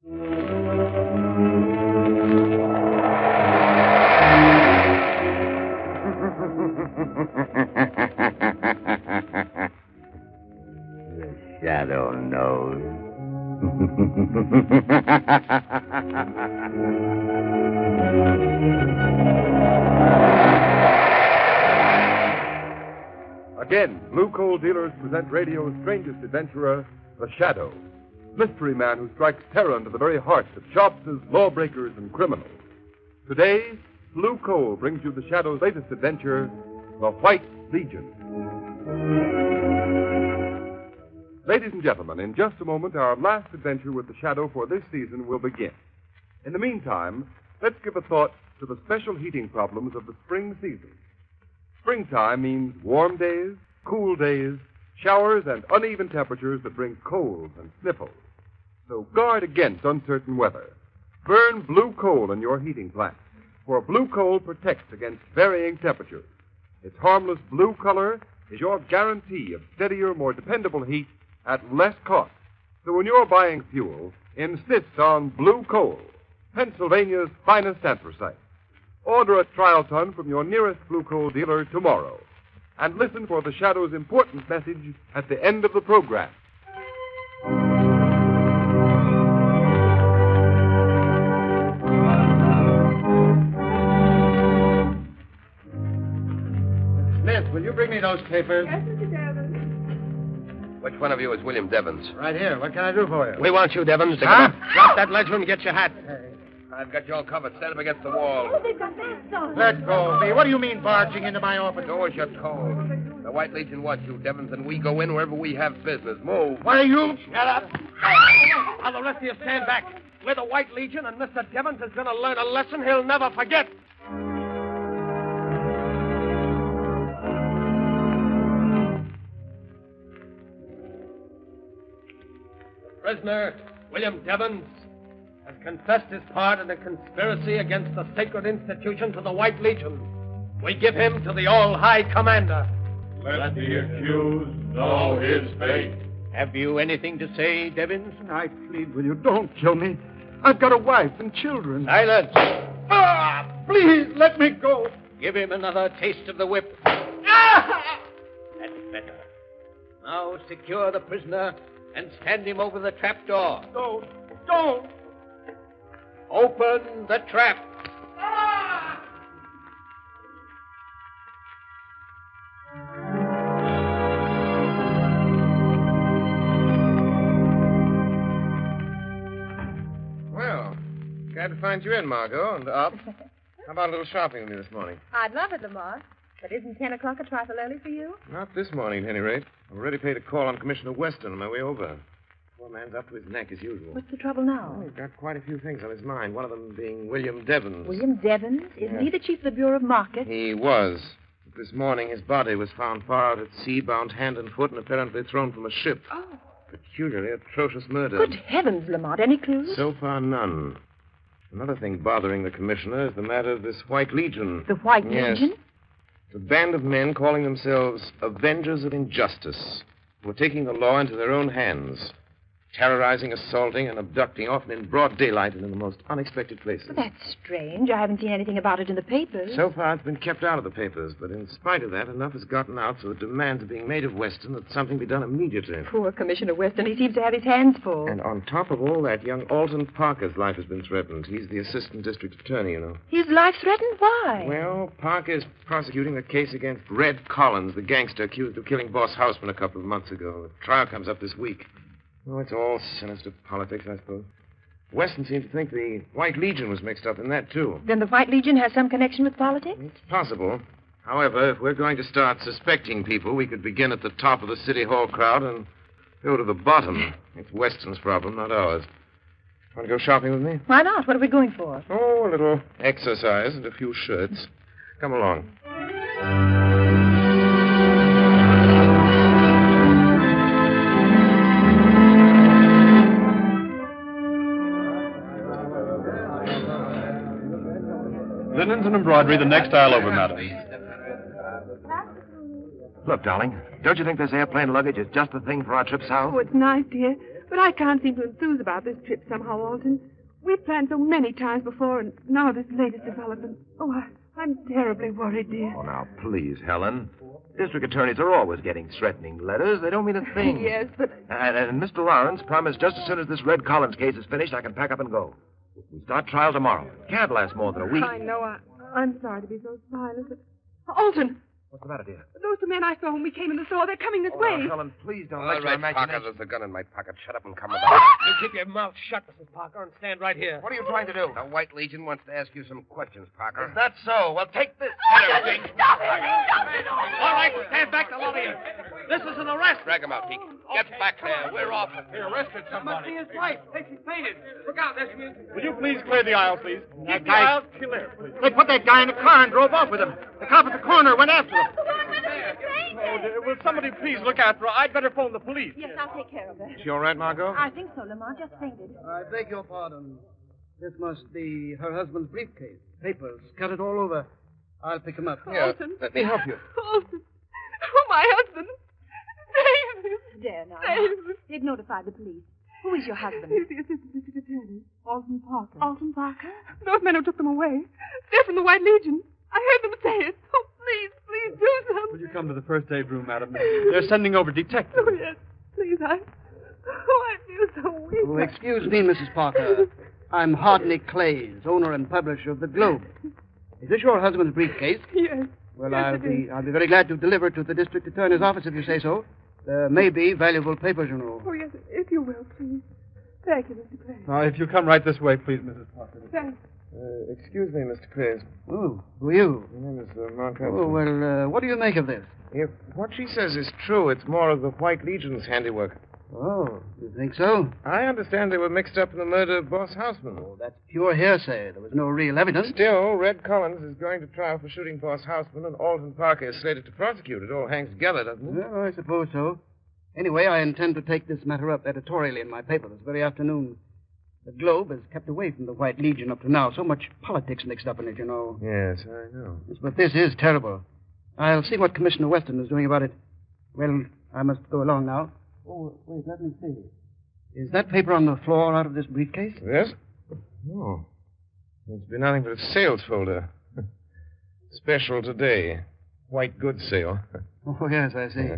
The shadow knows. Again, Blue Coal Dealers present radio's strangest adventurer, The Shadow, mystery man who strikes terror into the very hearts of shopsters, lawbreakers, and criminals. Today, Blue Coal brings you The Shadow's latest adventure, The White Legion. Ladies and gentlemen, in just a moment, our last adventure with The Shadow for this season will begin. In the meantime, let's give a thought to the special heating problems of the spring season. Springtime means warm days, cool days, showers, and uneven temperatures that bring colds and sniffles. So guard against uncertain weather. Burn blue coal in your heating plant, for blue coal protects against varying temperatures. Its harmless blue color is your guarantee of steadier, more dependable heat at less cost. So when you're buying fuel, insist on blue coal, Pennsylvania's finest anthracite. Order a trial ton from your nearest Blue Coal dealer tomorrow. And listen for the Shadow's important message at the end of the program. Smith, will you bring me those papers? Yes, Mr. Devons. Which one of you is William Devons? Right here. What can I do for you? We want you, Devons. Huh? Drop that ledger and get your hat. I've got you all covered. Stand up against the wall. Oh, they've got masks on. Let go of me. What do you mean barging into my office? Do as you're told. The White Legion wants you, Devons, and we go in wherever we have business. Move. What are you? Shut up. Now, the rest of you stand back. We're the White Legion, and Mr. Devons is going to learn a lesson he'll never forget. The prisoner, William Devons, has confessed his part in a conspiracy against the sacred institutions of the White Legion. We give him to the All-High Commander. Let the accused know his fate. Have you anything to say, Devons? I plead with you. Don't kill me. I've got a wife and children. Silence. Please, let me go. Give him another taste of the whip. That's better. Now secure the prisoner and stand him over the trap door. Don't. Open the trap. Well, glad to find you in, Margot, and up. How about a little shopping with me this morning? I'd love it, Lamar. But isn't 10 o'clock a trifle early for you? Not this morning, at any rate. I've already paid a call on Commissioner Weston on my way over. Poor man's up to his neck as usual. What's the trouble now? Well, he's got quite a few things on his mind, one of them being William Devons. William Devons? Isn't he the chief of the Bureau of Markets? He was. But this morning, his body was found far out at sea, bound hand and foot, and apparently thrown from a ship. Oh. Peculiarly atrocious murder. Good heavens, Lamont. Any clues? So far, none. Another thing bothering the commissioner is the matter of this White Legion. The White Yes. Legion? It's a band of men calling themselves Avengers of Injustice, who are taking the law into their own hands, terrorizing, assaulting, and abducting, often in broad daylight and in the most unexpected places. Well, that's strange. I haven't seen anything about it in the papers. So far, it's been kept out of the papers, but in spite of that, enough has gotten out so that demands are being made of Weston that something be done immediately. Poor Commissioner Weston. He seems to have his hands full. And on top of all that, young Alton Parker's life has been threatened. He's the assistant district attorney, you know. His life threatened? Why? Well, Parker's prosecuting a case against Red Collins, the gangster accused of killing Boss Houseman a couple of months ago. The trial comes up this week. Oh, it's all sinister politics, I suppose. Weston seemed to think the White Legion was mixed up in that, too. Then the White Legion has some connection with politics? It's possible. However, if we're going to start suspecting people, we could begin at the top of the City Hall crowd and go to the bottom. It's Weston's problem, not ours. Want to go shopping with me? Why not? What are we going for? Oh, a little exercise and a few shirts. Come along. Linens and embroidery the next aisle over, madam. Look, darling, don't you think this airplane luggage is just the thing for our trip south? Oh, it's nice, dear. But I can't seem to enthuse about this trip somehow, Alton. We've planned so many times before, and now this latest development. Oh, I'm terribly worried, dear. Oh, now, please, Helen. District attorneys are always getting threatening letters. They don't mean a thing. Yes, but... And Mr. Lawrence promised just as soon as this Red Collins case is finished, I can pack up and go. We start trial tomorrow. It can't last more than a week. I know. I'm sorry to be so violent, but... Alton! What's the matter, dear? Those two men I saw when we came in the store, they're coming this way. Now, Helen, please don't All let your right, imagination... Parker, there's a gun in my pocket. Shut up and come with You keep your mouth shut, Mrs. Parker, and stand right here. What are you trying to do? The White Legion wants to ask you some questions, Parker. Is that so? Well, take this. Stop it! Stop it! All right, stand back, all of you. This is an arrest. Drag him out, Pete. Get back there. We're off. He arrested somebody. his wife. Hey, she's fainted. Look out, there she is. Will you please clear the aisle, please? That Keep the guy- aisle clear, please. They put that guy in the car and drove off with him. The cop at the corner went after him. Oh, will somebody please look after her? I'd better phone the police. Yes, I'll take care of that. She all right, Margot? I think so, Lamar. Just fainted. I beg your pardon. This must be her husband's briefcase. Papers scattered all over. I'll pick them up. Alton. Let me help you. Alton. Oh, my husband. Save him. There now. Save him. They've notified the police. Who is your husband? He's the assistant district attorney, Alton Parker. Alton Parker? Those men who took them away. They're from the White Legion. I heard them say it. Oh, please do something. Will you come to the first aid room, madam? They're sending over detectives. Oh, yes. Please, I feel so weak. Oh, excuse me, Mrs. Parker. I'm Hardney Clays, owner and publisher of the Globe. Is this your husband's briefcase? Yes. Well, Yes, I'll it is. be very glad to deliver it to the district attorney's office if you say so. There may be valuable papers, you know. Oh, yes, if you will, please. Thank you, Mr. Clay. Now, if you come right this way, please, Mrs. Parker. Thanks. Excuse me, Mr. Clays. Oh, who are you? My name is Mark Oh, well, what do you make of this? If what she says is true, it's more of the White Legion's handiwork. Oh, you think so? I understand they were mixed up in the murder of Boss Houseman. Oh, that's pure hearsay. There was no real evidence. Still, Red Collins is going to trial for shooting Boss Houseman, and Alton Parker is slated to prosecute. It all hangs together, doesn't it? Well, I suppose so. Anyway, I intend to take this matter up editorially in my paper this very afternoon. The Globe has kept away from the White Legion up to now. So much politics mixed up in it, you know. Yes, I know. Yes, but this is terrible. I'll see what Commissioner Weston is doing about it. Well, I must go along now. Oh, wait, let me see. Is that paper on the floor out of this briefcase? Yes? Oh. It's been nothing but a sales folder. Special today. White goods sale. Oh, yes, I see.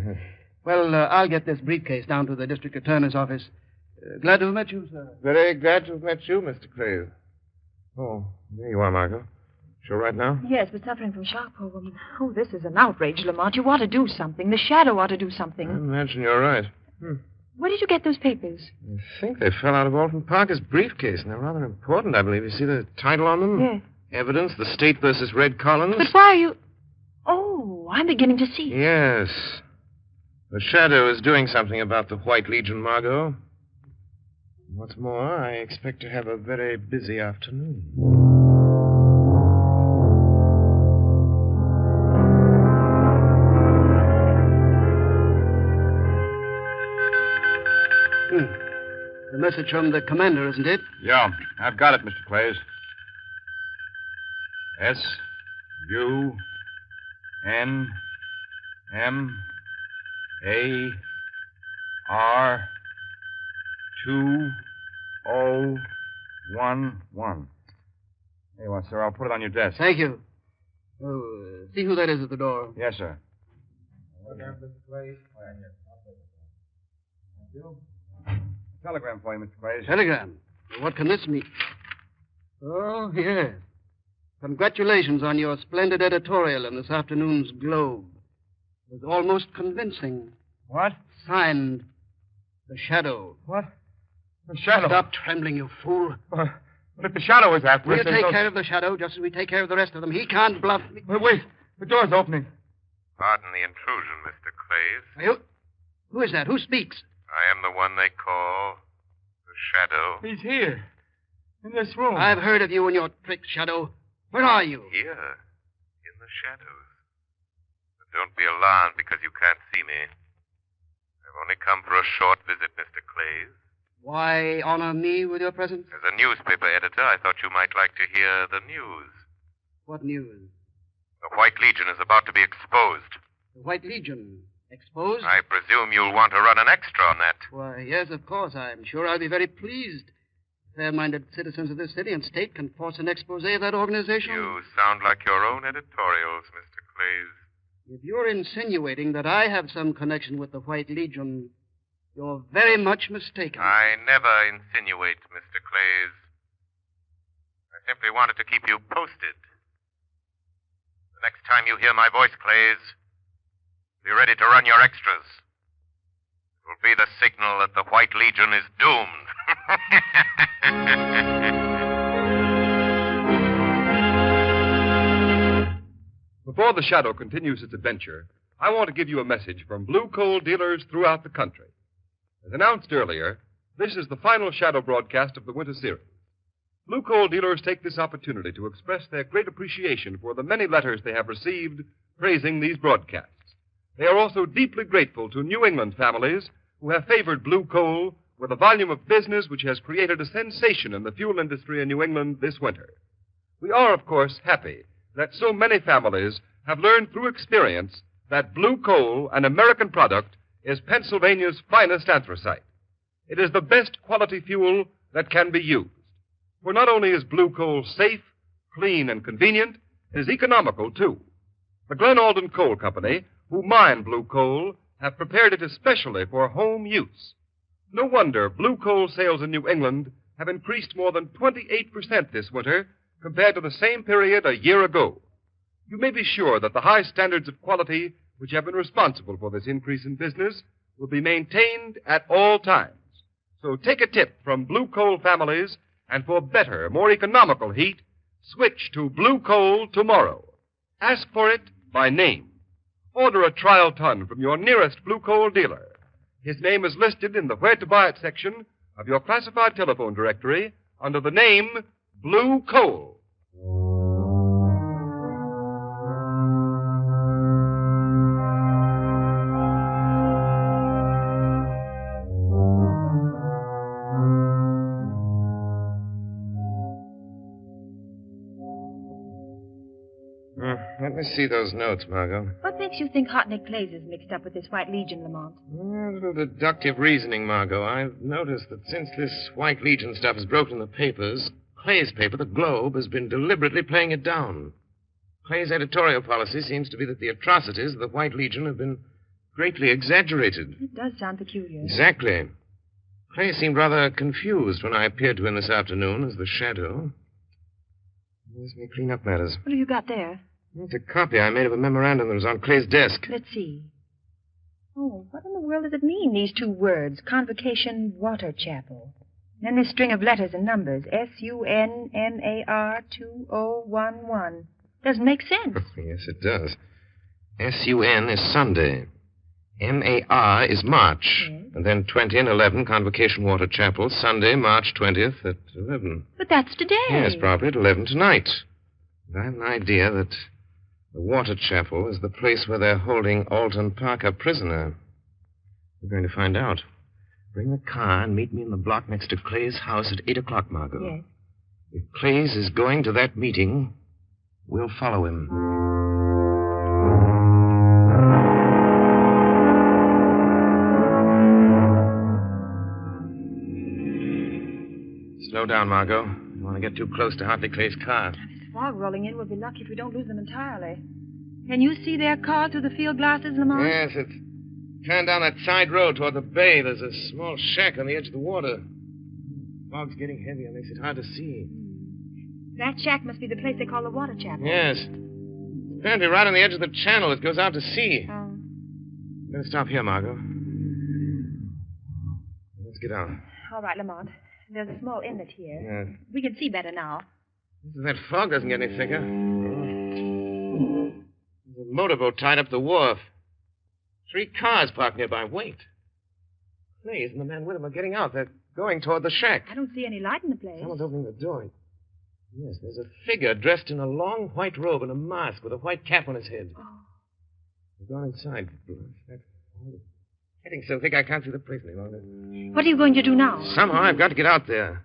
Well, I'll get this briefcase down to the district attorney's office. Glad to have met you, sir. Very glad to have met you, Mr. Clay. Oh, there you are, Margot. Sure right now? Yes, but suffering from shock, poor woman. Oh, this is an outrage, Lamont. You ought to do something. The shadow ought to do something. I imagine you're right. Where did you get those papers? I think they fell out of Alton Parker's briefcase, and they're rather important, I believe. You see the title on them? Yes. Evidence, The State versus Red Collins. But why are you... Oh, I'm beginning to see. Yes. The shadow is doing something about the White Legion, Margot. What's more, I expect to have a very busy afternoon. The message from the commander, isn't it? Yeah, I've got it, Mr. Clays. SUNMAR2011. Here you are, sir. I'll put it on your desk. Thank you. Oh, see who that is at the door. Yes, sir. Telegram for you, Mr. Clays. Telegram. What can this mean? Oh, yes. Congratulations on your splendid editorial in this afternoon's Globe. It was almost convincing. What? Signed, The Shadow. What? The shadow. Stop trembling, you fool. But if the shadow is after us, We'll there's take care of the Shadow just as we take care of the rest of them. He can't bluff me. Wait. The door's opening. Pardon the intrusion, Mr. Clays. Who is that? Who speaks? I am the one they call the Shadow. He's here. In this room. I've heard of you and your tricks, Shadow. Where are you? Here, in the shadows. But don't be alarmed because you can't see me. I've only come for a short visit, Mr. Clays. Why honor me with your presence? As a newspaper editor, I thought you might like to hear the news. What news? The White Legion is about to be exposed. The White Legion. Exposed? I presume you'll want to run an extra on that. Why, yes, of course. I'm sure I'll be very pleased. Fair-minded citizens of this city and state can force an expose of that organization. You sound like your own editorials, Mr. Clays. If you're insinuating that I have some connection with the White Legion, you're very much mistaken. I never insinuate, Mr. Clays. I simply wanted to keep you posted. The next time you hear my voice, Clays, be ready to run your extras. It will be the signal that the White Legion is doomed. Before the Shadow continues its adventure, I want to give you a message from blue coal dealers throughout the country. As announced earlier, this is the final Shadow broadcast of the winter series. Blue coal dealers take this opportunity to express their great appreciation for the many letters they have received praising these broadcasts. They are also deeply grateful to New England families who have favored blue coal with a volume of business which has created a sensation in the fuel industry in New England this winter. We are, of course, happy that so many families have learned through experience that blue coal, an American product, is Pennsylvania's finest anthracite. It is the best quality fuel that can be used. For not only is blue coal safe, clean, and convenient, it is economical, too. The Glen Alden Coal Company, who mine blue coal, have prepared it especially for home use. No wonder blue coal sales in New England have increased more than 28% this winter compared to the same period a year ago. You may be sure that the high standards of quality which have been responsible for this increase in business will be maintained at all times. So take a tip from blue coal families, and for better, more economical heat, switch to blue coal tomorrow. Ask for it by name. Order a trial ton from your nearest blue coal dealer. His name is listed in the Where to Buy It section of your classified telephone directory under the name Blue Coal. Let me see those notes, Margot. What makes you think Hot Nick Clays is mixed up with this White Legion, Lamont? A little deductive reasoning, Margot. I've noticed that since this White Legion stuff has broken the papers, Clay's paper, the Globe, has been deliberately playing it down. Clay's editorial policy seems to be that the atrocities of the White Legion have been greatly exaggerated. It does sound peculiar. Exactly. Clay seemed rather confused when I appeared to him this afternoon as the Shadow. Let me clean up matters. What have you got there? It's a copy I made of a memorandum that was on Clay's desk. Let's see. Oh, what in the world does it mean, these two words? Convocation Water Chapel. Then this string of letters and numbers. SUNMAR 2011. Doesn't make sense. Yes, it does. SUN is Sunday. MAR is March. Yes. And then 20 and 11, Convocation Water Chapel, Sunday, March 20th at 11. But that's today. Yes, probably at 11 tonight. And I have an idea that the Water Chapel is the place where they're holding Alton Parker prisoner. We're going to find out. Bring the car and meet me in the block next to Clay's house at 8 o'clock, Margot. Yes. If Clay's is going to that meeting, we'll follow him. Slow down, Margot. You don't want to get too close to Hartley Clay's car. This fog rolling in. We'll be lucky if we don't lose them entirely. Can you see their car through the field glasses, Lamont? Yes, it's turned down that side road toward the bay. There's a small shack on the edge of the water. Fog's getting heavy and makes it hard to see. That shack must be the place they call the Water Chapel. Yes. Apparently right on the edge of the channel. It goes out to sea. Oh. I'm going to stop here, Margot. Let's get out. All right, Lamont. There's a small inlet here. Yes. We can see better now. If that fog doesn't get any thicker. There's a motorboat tied up the wharf. 3 cars parked nearby. Wait. Clays and the man with him are getting out. They're going toward the shack. I don't see any light in the place. Someone's opening the door. Yes, there's a figure dressed in a long white robe and a mask with a white cap on his head. Oh. They've gone inside. It's getting so thick I can't see the place any longer. What are you going to do now? Somehow I've got to get out there.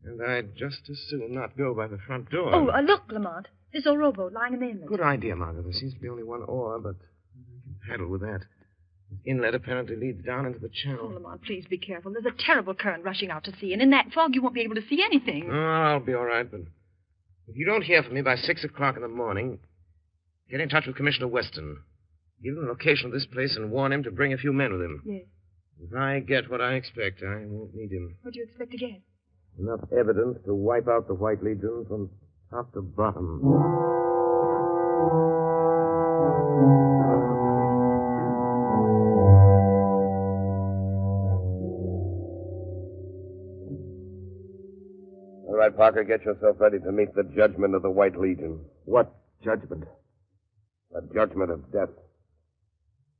And I'd just as soon not go by the front door. Oh, look, Lamont. This old rowboat lying in the inlet. Good idea, Margaret. There seems to be only one oar, but I can paddle with that. This inlet apparently leads down into the Oh, channel. Lamont, please be careful. There's a terrible current rushing out to sea, and in that fog you won't be able to see anything. Oh, I'll be all right, but if you don't hear from me by 6 o'clock in the morning, get in touch with Commissioner Weston. Give him the location of this place and warn him to bring a few men with him. Yes. If I get what I expect, I won't need him. What do you expect to get? Enough evidence to wipe out the White Legion from top to bottom. All right, Parker, get yourself ready to meet the judgment of the White Legion. What judgment? The judgment of death.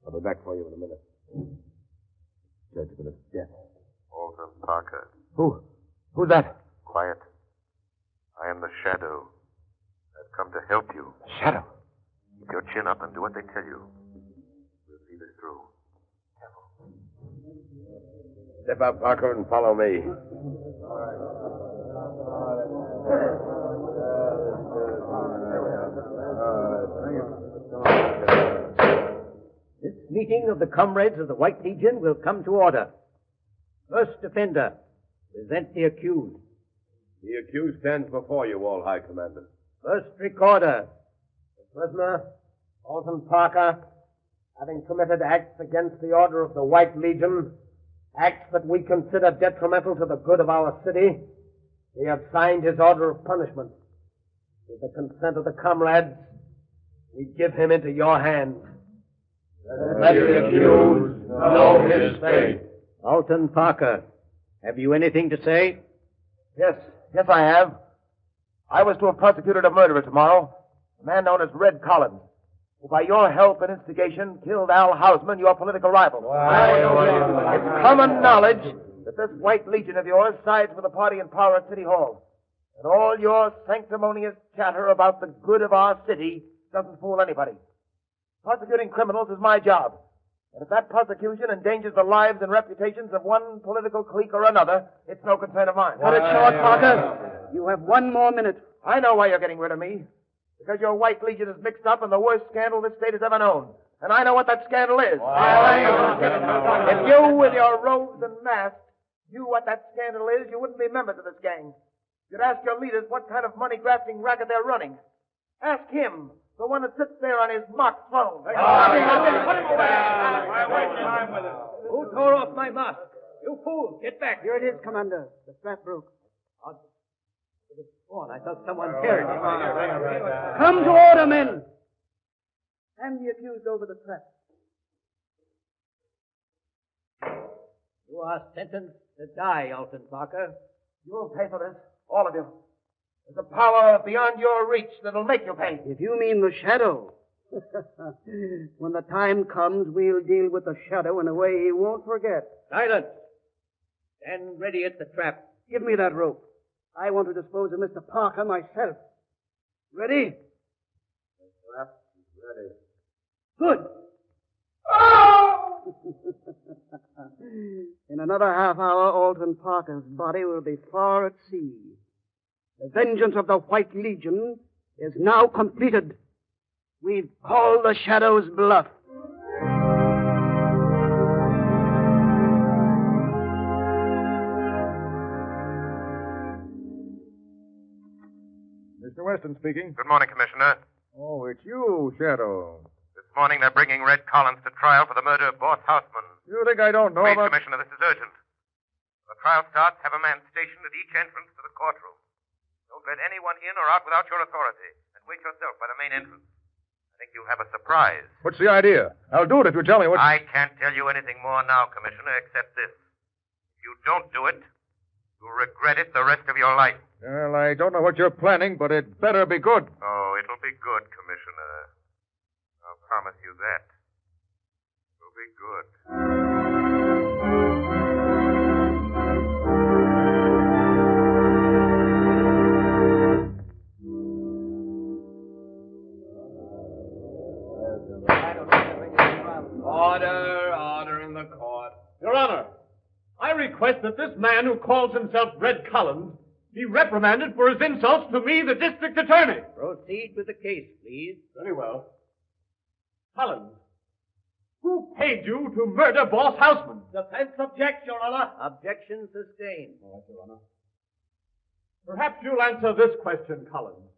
I'll be back for you in a minute. Judgment of death. Alton Parker. Who's that? Quiet. I am the Shadow. I've come to help you. Shadow. Keep your chin up and do what they tell you. We'll see this through. Step out, Parker, and follow me. This meeting of the comrades of the White Legion will come to order. First offender, present the accused. The accused stands before you, all High Commander. First recorder, the prisoner, Alton Parker, having committed acts against the order of the White Legion, acts that we consider detrimental to the good of our city, he has signed his order of punishment. With the consent of the comrades, we give him into your hands. Let the accused know his fate. Alton Parker, have you anything to say? Yes, I have. I was to have prosecuted a murderer tomorrow, a man known as Red Collins, who by your help and instigation killed Al Hausman, your political rival. It's common knowledge that this White Legion of yours sides with the party in power at City Hall. And all your sanctimonious chatter about the good of our city doesn't fool anybody. Prosecuting criminals is my job. And if that prosecution endangers the lives and reputations of one political clique or another, it's no concern of mine. Cut it short, Parker. You have 1 more minute. I know why you're getting rid of me. Because your White Legion is mixed up in the worst scandal this state has ever known. And I know what that scandal is. If you, with your robes and masks, knew what that scandal is, you wouldn't be members of this gang. You'd ask your leaders what kind of money-grafting racket they're running. Ask him, the one that sits there on his mock throne. Who tore off my mask? You fool, get back. Here it is, Commander. The strap broke. I thought someone teared it. Come to order, men. Hand the accused over the trap. You are sentenced to die, Alton Parker. You'll pay for this, all of you. There's a power beyond your reach that'll make you pay. If you mean the shadow. When the time comes, we'll deal with the shadow in a way he won't forget. Silence. Stand ready at the trap. Give me that rope. I want to dispose of Mr. Parker myself. Ready? The trap is ready. Good. In another half hour, Alton Parker's body will be far at sea. The vengeance of the White Legion is now completed. We've called the Shadow's bluff. Mr. Weston speaking. Good morning, Commissioner. Oh, it's you, Shadow. This morning they're bringing Red Collins to trial for the murder of Boss Houseman. You think I don't know Please, about... Commissioner, this is urgent. When the trial starts, have a man stationed at each entrance to the courtroom. Don't let anyone in or out without your authority. And wait yourself by the main entrance. I think you'll have a surprise. What's the idea? I'll do it if you tell me what... I can't tell you anything more now, Commissioner, except this. If you don't do it, you'll regret it the rest of your life. Well, I don't know what you're planning, but it better be good. Oh, it'll be good, Commissioner. I'll promise you that. It'll be good. Order in the court. Your Honor, I request that this man who calls himself Red Collins be reprimanded for his insults to me, the district attorney. Proceed with the case, please. Very well. Collins, Who paid you to murder Boss Houseman? Defense objects, Your Honor. Objection sustained. All right, Your Honor. Perhaps you'll answer this question, Collins.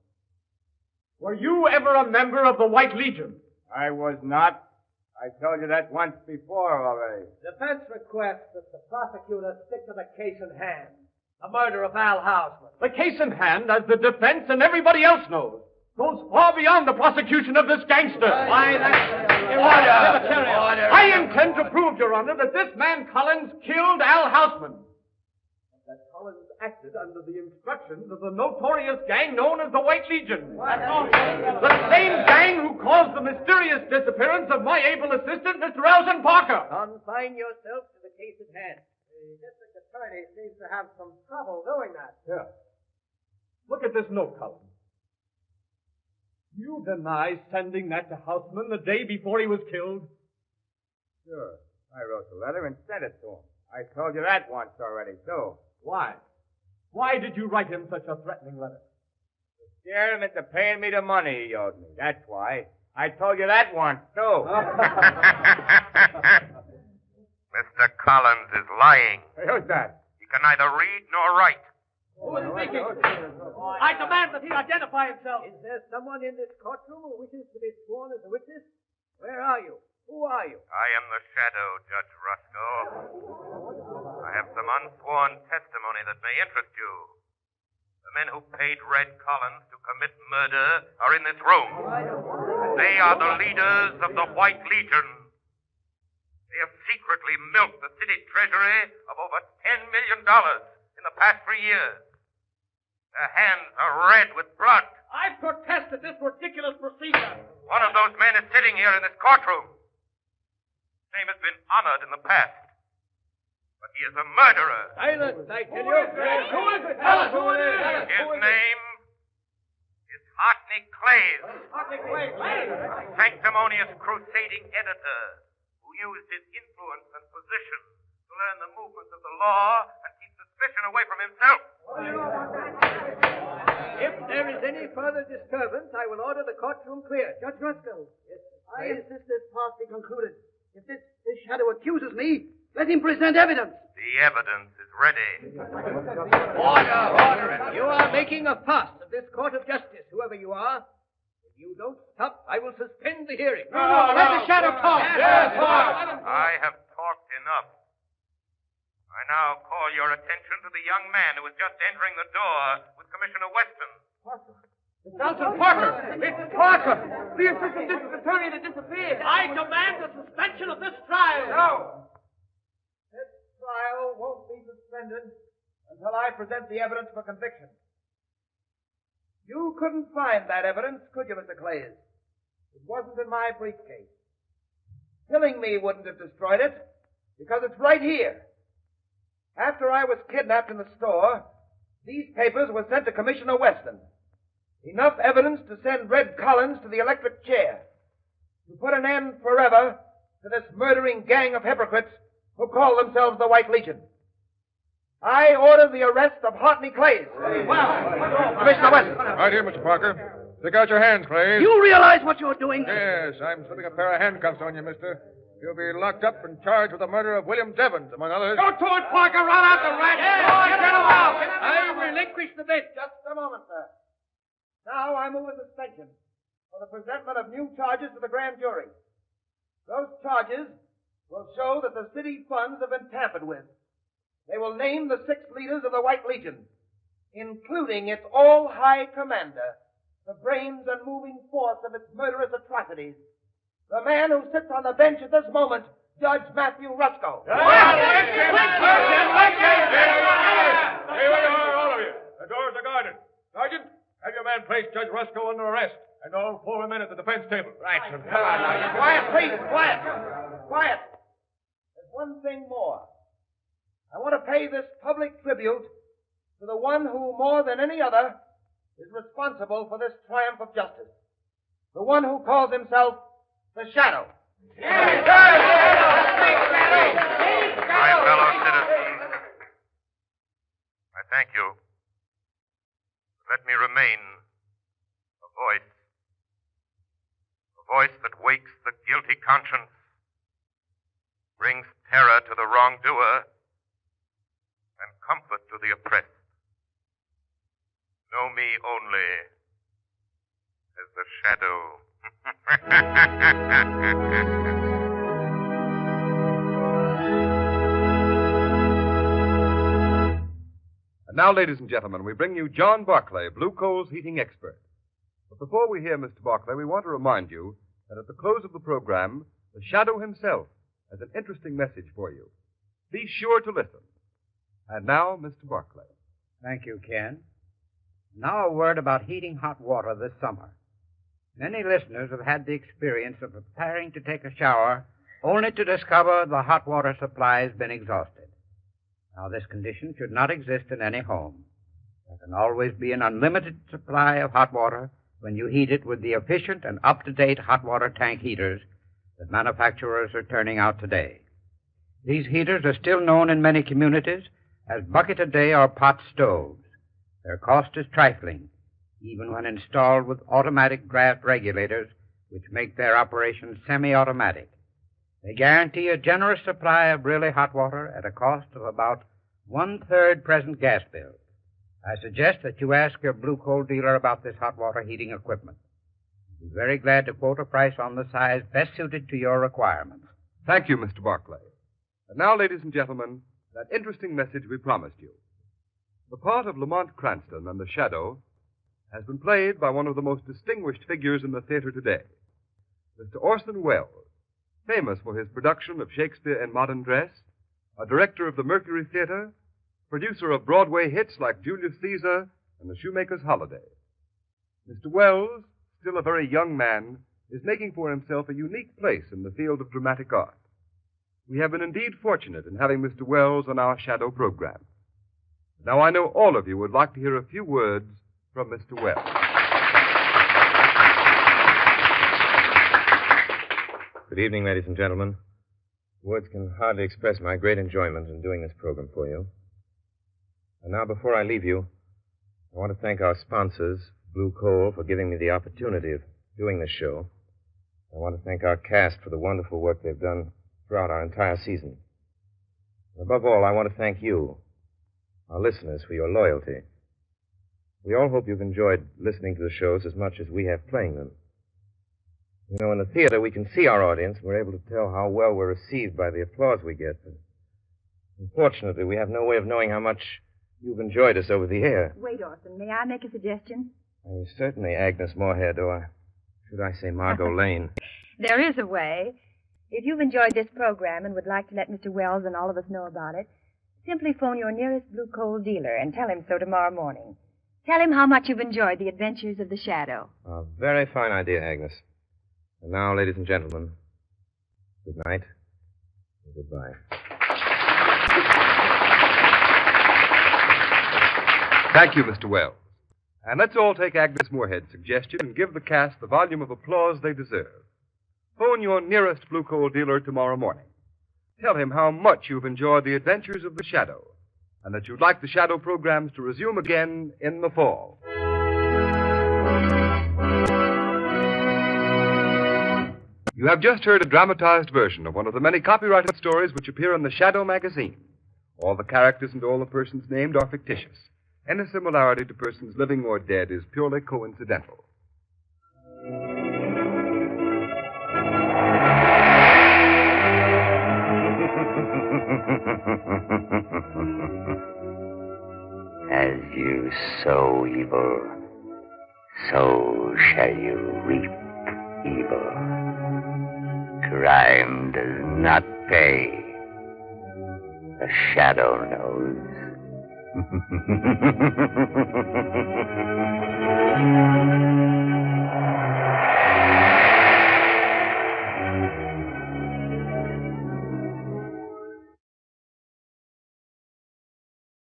Were you ever a member of the White Legion? I was not. I told you that once before already. Defense requests that the prosecutor stick to the case in hand. The murder of Al Houseman. The case in hand, as the defense and everybody else knows, goes far beyond the prosecution of this gangster. Why, that's... Order! I intend to prove, Your Honor, that this man Collins killed Al Houseman. That Collins acted under the instructions of the notorious gang known as the White Legion. The same gang who caused the mysterious disappearance of my able assistant, Mr. Elton Parker. Confine yourself to the case at hand. The district attorney seems to have some trouble doing that. Yeah. Look at this note, Collins. You deny sending that to Houseman the day before he was killed? Sure. I wrote the letter and sent it to him. I told you that once already, too. Why? Why did you write him such a threatening letter? To scare him into paying me the money he owed me. That's why. I told you that once, too. Mr. Collins is lying. Hey, who's that? He can neither read nor write. Who is speaking? I demand that he identify himself. Is there someone in this courtroom who wishes to be sworn as a witness? Where are you? Who are you? I am the shadow, Judge Roscoe. I have some unsworn testimony that may interest you. The men who paid Red Collins to commit murder are in this room. They are the leaders of the White Legion. They have secretly milked the city treasury of over $10 million in the past 3 years. Their hands are red with blood. I protest at this ridiculous procedure. One of those men is sitting here in this courtroom. His name has been honored in the past. But he is a murderer. Silence, I tell you. Who is it? Tell us who it is. His name is Hartney Clays. Hartney Clays. A sanctimonious crusading editor who used his influence and position to learn the movements of the law and keep suspicion away from himself. If there is any further disturbance, I will order the courtroom clear. Judge Roscoe. Yes. I insist this part be concluded. If this shadow accuses me, let him present evidence. The evidence is ready. Order. You are making a fuss of this court of justice, whoever you are. If you don't stop, I will suspend the hearing. Let the shadow talk. Yes, I have talked enough. I now call your attention to the young man who was just entering the door with Commissioner Weston. It's Elton Parker. It's Parker, the assistant district attorney that disappeared. I demand the suspension of this trial. No. This trial won't be suspended until I present the evidence for conviction. You couldn't find that evidence, could you, Mr. Clays? It wasn't in my briefcase. Killing me wouldn't have destroyed it, because it's right here. After I was kidnapped in the store, these papers were sent to Commissioner Weston. Enough evidence to send Red Collins to the electric chair. To put an end forever to this murdering gang of hypocrites who call themselves the White Legion. I order the arrest of Hartney Clays. Commissioner Weston. Right here, Mr. Parker. Stick out your hands, Clays. You realize what you're doing? Yes, I'm slipping a pair of handcuffs on you, mister. You'll be locked up and charged with the murder of William Devons, among others. Go to it, Parker. Run out the rat. Get him out. I relinquish the bit. Just a moment, sir. Now I move a suspension for the presentment of new charges to the grand jury. Those charges will show that the city funds have been tampered with. They will name the 6 leaders of the White Legion, including its all-high commander, the brains and moving force of its murderous atrocities, the man who sits on the bench at this moment, Judge Matthew Roscoe. Stay where you are, all of you. The doors are guarded. Sergeant, have your man place Judge Roscoe under arrest, and all 4 men at the defense table. Right, sir. Come on now. Quiet, please. Quiet. There's one thing more. I want to pay this public tribute to the one who, more than any other, is responsible for this triumph of justice. The one who calls himself the Shadow. My fellow citizens, I thank you. Let me remain a voice that wakes the guilty conscience brings terror to the wrongdoer and comfort to the oppressed. Know me only as the Shadow. And now, ladies and gentlemen, we bring you John Barclay, Blue Coal's heating expert. But before we hear Mr. Barclay, we want to remind you that at the close of the program, the Shadow himself has an interesting message for you. Be sure to listen. And now, Mr. Barclay. Thank you, Ken. Now a word about heating hot water this summer. Many listeners have had the experience of preparing to take a shower only to discover the hot water supply has been exhausted. Now, this condition should not exist in any home. There can always be an unlimited supply of hot water when you heat it with the efficient and up-to-date hot water tank heaters that manufacturers are turning out today. These heaters are still known in many communities as bucket-a-day or pot stoves. Their cost is trifling, even when installed with automatic draft regulators, which make their operation semi-automatic. They guarantee a generous supply of really hot water at a cost of about 1/3 present gas bills. I suggest that you ask your Blue Coal dealer about this hot water heating equipment. I'll be very glad to quote a price on the size best suited to your requirements. Thank you, Mr. Barclay. And now, ladies and gentlemen, that interesting message we promised you. The part of Lamont Cranston and the Shadow has been played by one of the most distinguished figures in the theater today, Mr. Orson Welles, famous for his production of Shakespeare in Modern Dress, a director of the Mercury Theater, producer of Broadway hits like Julius Caesar and The Shoemaker's Holiday. Mr. Welles, still a very young man, is making for himself a unique place in the field of dramatic art. We have been indeed fortunate in having Mr. Welles on our Shadow program. Now, I know all of you would like to hear a few words from Mr. Welles. Good evening, ladies and gentlemen. Words can hardly express my great enjoyment in doing this program for you. And now, before I leave you, I want to thank our sponsors, Blue Coal, for giving me the opportunity of doing this show. I want to thank our cast for the wonderful work they've done throughout our entire season. Above all, I want to thank you, our listeners, for your loyalty. We all hope you've enjoyed listening to the shows as much as we have playing them. You know, in the theater, we can see our audience. We're able to tell how well we're received by the applause we get. But unfortunately, we have no way of knowing how much you've enjoyed us over the air. Wait, Orson. May I make a suggestion? Certainly, Agnes Moorhead, or should I say Margot Lane. There is a way. If you've enjoyed this program and would like to let Mr. Welles and all of us know about it, simply phone your nearest Blue Coal dealer and tell him so tomorrow morning. Tell him how much you've enjoyed the adventures of the Shadow. A very fine idea, Agnes. And now, ladies and gentlemen, good night and goodbye. Thank you, Mr. Welles. And let's all take Agnes Moorhead's suggestion and give the cast the volume of applause they deserve. Phone your nearest Blue Coal dealer tomorrow morning. Tell him how much you've enjoyed the adventures of the Shadow, and that you'd like the Shadow programs to resume again in the fall. You have just heard a dramatized version of one of the many copyrighted stories which appear in the Shadow magazine. All the characters and all the persons named are fictitious. Any similarity to persons living or dead is purely coincidental. As you sow evil, so shall you reap evil. Crime does not pay. The Shadow knows.